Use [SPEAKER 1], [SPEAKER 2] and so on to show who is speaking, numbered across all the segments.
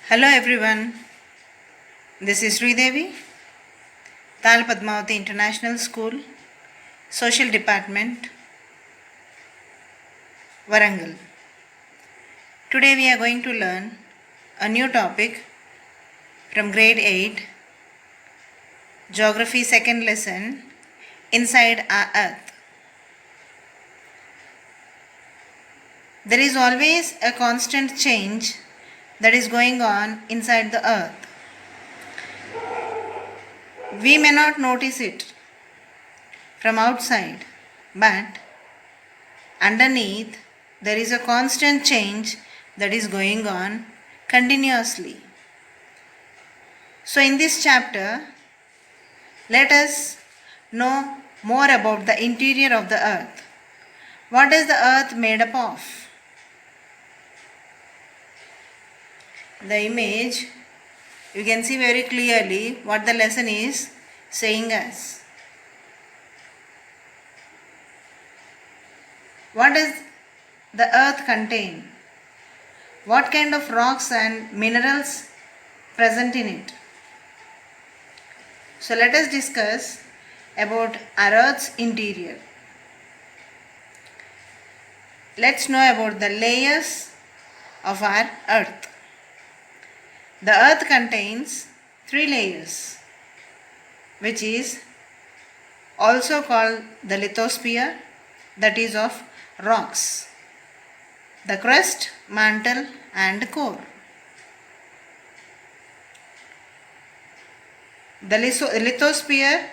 [SPEAKER 1] Hello everyone, this is Sridevi, Tal Padmavati International School, Social Department, Warangal. Today we are going to learn a new topic from grade 8, Geography second lesson, Inside our Earth. There is always a constant change that is going on inside the Earth. We may not notice it from outside, but underneath there is a constant change that is going on continuously. So, in this chapter, let us know more about the interior of the earth. What is the earth made up of? The image, you can see very clearly what the lesson is saying us. What does the earth contain? What kind of rocks and minerals present in it? So let us discuss about our earth's interior. Let's know about the layers of our earth. The earth contains 3 layers, which is also called the lithosphere, that is of rocks, the crust, mantle and core. The lithosphere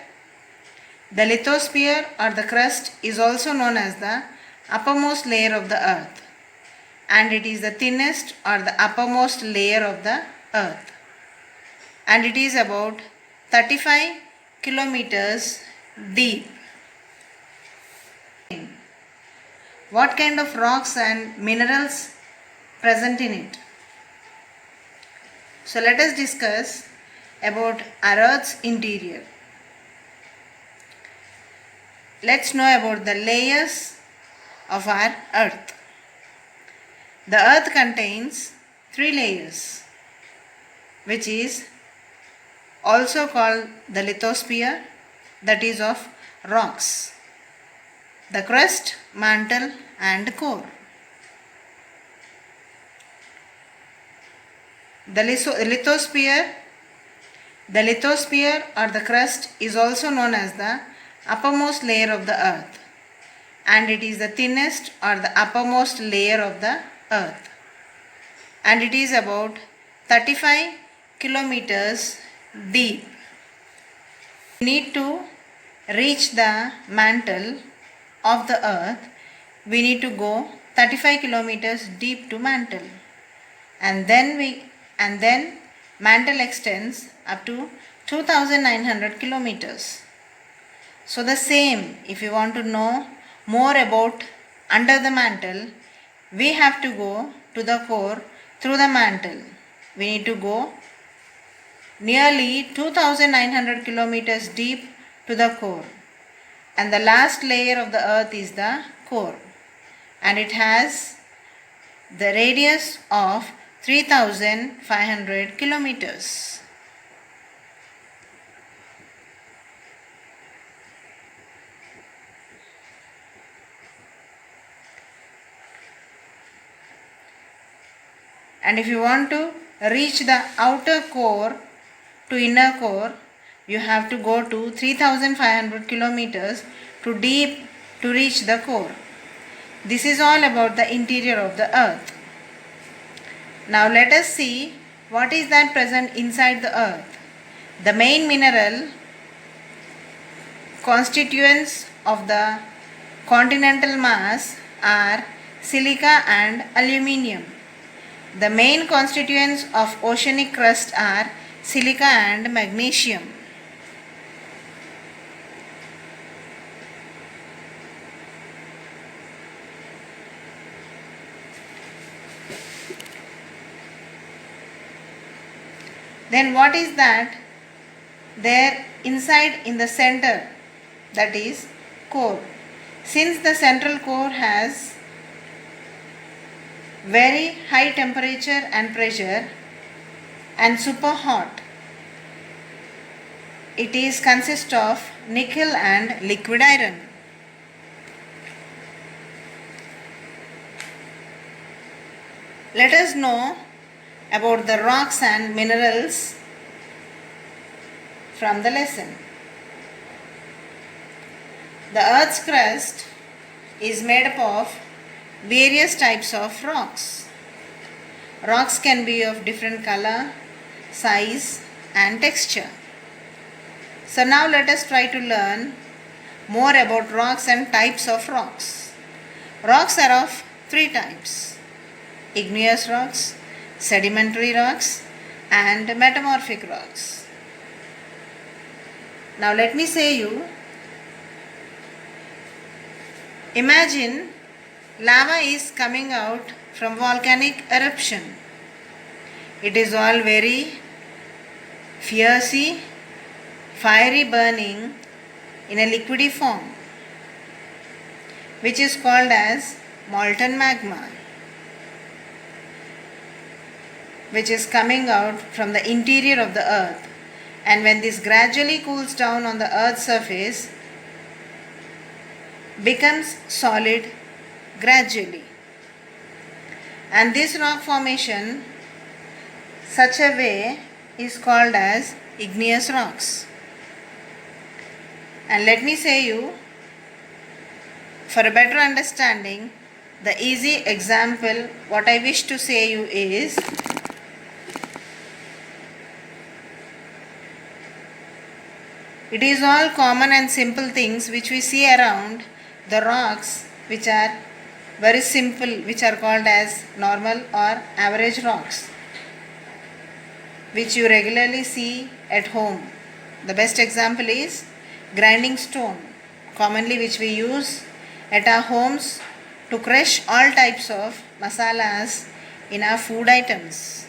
[SPEAKER 1] or the crust is also known as the uppermost layer of the earth, and it is the thinnest or the uppermost layer of the earth, and it is about 35 kilometers deep. What kind of rocks and minerals present in it? So let us discuss about our earth's interior. Let's know about the layers of our earth. The earth contains 3 layers, which is also called the lithosphere, that is of rocks, the crust, mantle and core. The lithosphere or the crust is also known as the uppermost layer of the earth, and it is the thinnest or the uppermost layer of the earth, and it is about 35 kilometers deep. We need to reach the mantle of the earth. We need to go 35 kilometers deep to mantle, and then mantle extends up to 2900 kilometers. So the same, if you want to know more about under the mantle, we have to go to the core through the mantle. We need to go nearly 2900 kilometers deep to the core, and the last layer of the earth is the core, and it has the radius of 3500 kilometers. And if you want to reach the outer core to inner core, you have to go to 3500 kilometers to deep to reach the core. This is all about the interior of the earth. Now let us see what is that present inside the earth. The main mineral constituents of the continental mass are silica and aluminium. The main constituents of oceanic crust are silica and magnesium. Then what is that? There inside in the center, that is core. Since the central core has very high temperature and pressure, and super hot. It is consist of nickel and liquid iron. Let us know about the rocks and minerals from the lesson. The earth's crust is made up of various types of rocks. Rocks can be of different color, size and texture. So now let us try to learn more about rocks and types of rocks. Rocks are of three types: igneous rocks, sedimentary rocks and metamorphic rocks. Now let me say you, imagine lava is coming out from volcanic eruption. It is all very fiercely, fiery burning in a liquidy form, which is called as molten magma, which is coming out from the interior of the earth. And when this gradually cools down on the earth's surface, becomes solid gradually. And this rock formation, such a way, is called as igneous rocks. And let me say you, for a better understanding, the easy example what I wish to say you is, it is all common and simple things which we see around the rocks, which are very simple, which are called as normal or average rocks, which you regularly see at home. The best example is grinding stone, commonly which we use at our homes to crush all types of masalas in our food items.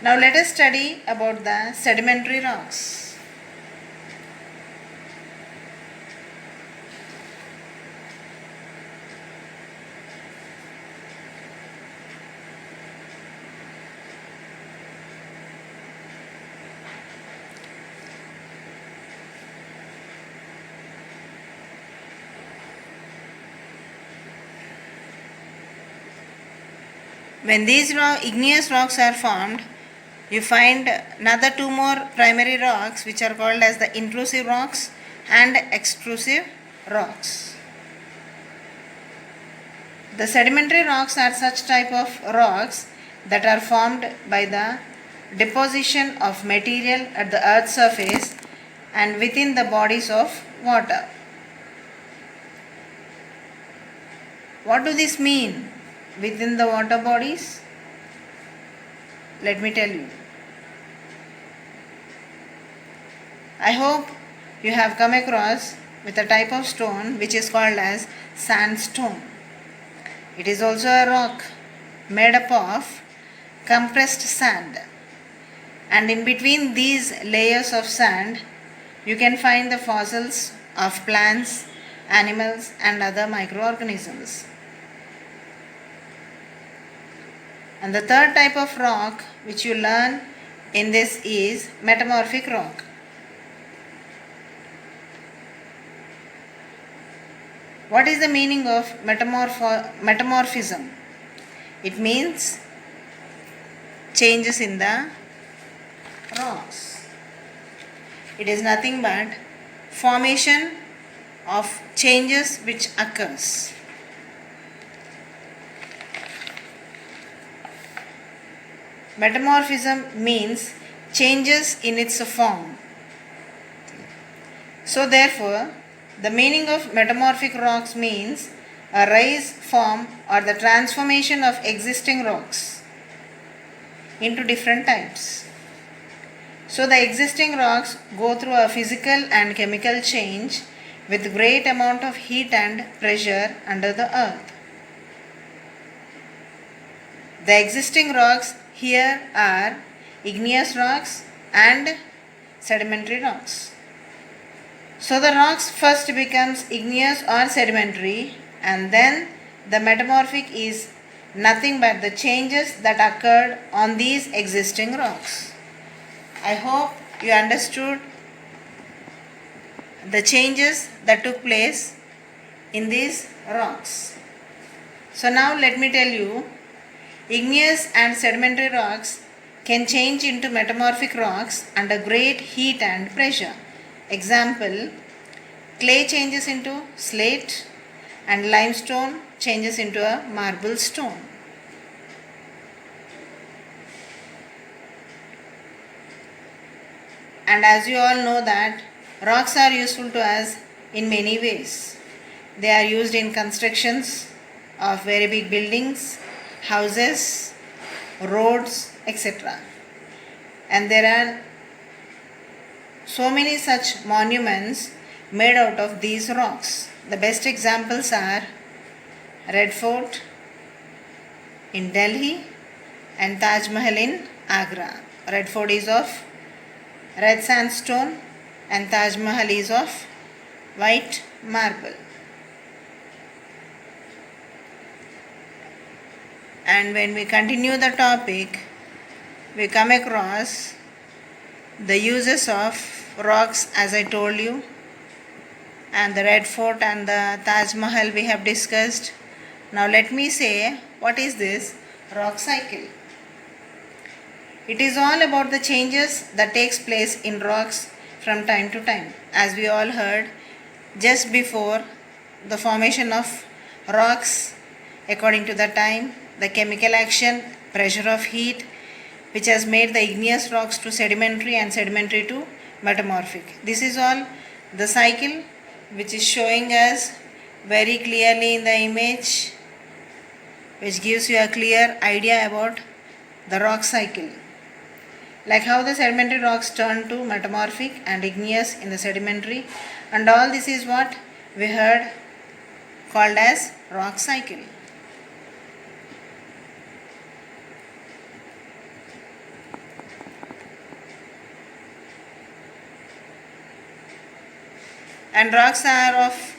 [SPEAKER 1] Now let us study about the sedimentary rocks. When these igneous rocks are formed, you find another two more primary rocks which are called as the intrusive rocks and extrusive rocks. The sedimentary rocks are such type of rocks that are formed by the deposition of material at the earth's surface and within the bodies of water. What do this mean? Within the water bodies? Let me tell you. I hope you have come across with a type of stone which is called as sandstone. It is also a rock made up of compressed sand, and in between these layers of sand you can find the fossils of plants, animals and other microorganisms. And the third type of rock which you learn in this is metamorphic rock. What is the meaning of metamorphism? It means changes in the rocks. It is nothing but formation of changes which occurs. Metamorphism means changes in its form. So therefore, the meaning of metamorphic rocks means a rise, form or the transformation of existing rocks into different types. So the existing rocks go through a physical and chemical change with great amount of heat and pressure under the earth. The existing rocks here are igneous rocks and sedimentary rocks. So the rocks first becomes igneous or sedimentary, and then the metamorphic is nothing but the changes that occurred on these existing rocks. I hope you understood the changes that took place in these rocks. So now let me tell you, igneous and sedimentary rocks can change into metamorphic rocks under great heat and pressure. Example, clay changes into slate and limestone changes into a marble stone. And as you all know that rocks are useful to us in many ways. They are used in constructions of very big buildings, houses, roads, etc. And there are so many such monuments made out of these rocks. The best examples are Red Fort in Delhi and Taj Mahal in Agra. Red Fort is of red sandstone and Taj Mahal is of white marble. And when we continue the topic, we come across the uses of rocks, as I told you, and the Red Fort and the Taj Mahal we have discussed. Now let me say, what is this rock cycle? It is all about the changes that takes place in rocks from time to time. As we all heard, just before the formation of rocks, according to the time, the chemical action, pressure of heat, which has made the igneous rocks to sedimentary and sedimentary to metamorphic. This is all the cycle which is showing us very clearly in the image, which gives you a clear idea about the rock cycle. Like how the sedimentary rocks turn to metamorphic and igneous in the sedimentary, and all this is what we heard called as rock cycle. And rocks are of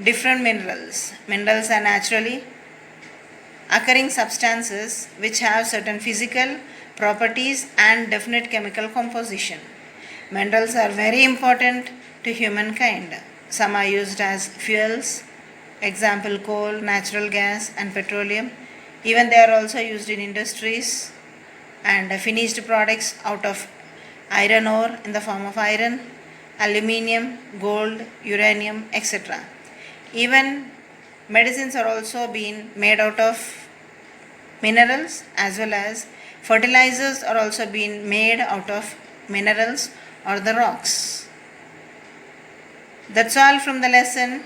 [SPEAKER 1] different minerals. Minerals are naturally occurring substances which have certain physical properties and definite chemical composition. Minerals are very important to humankind. Some are used as fuels, example coal, natural gas and petroleum. Even they are also used in industries and finished products out of iron ore in the form of iron, aluminium, gold, uranium, etc. Even medicines are also being made out of minerals, as well as fertilizers are also being made out of minerals or the rocks. That's all from the lesson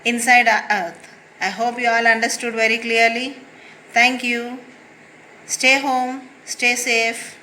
[SPEAKER 1] Inside our Earth. I hope you all understood very clearly. Thank you. Stay home, stay safe.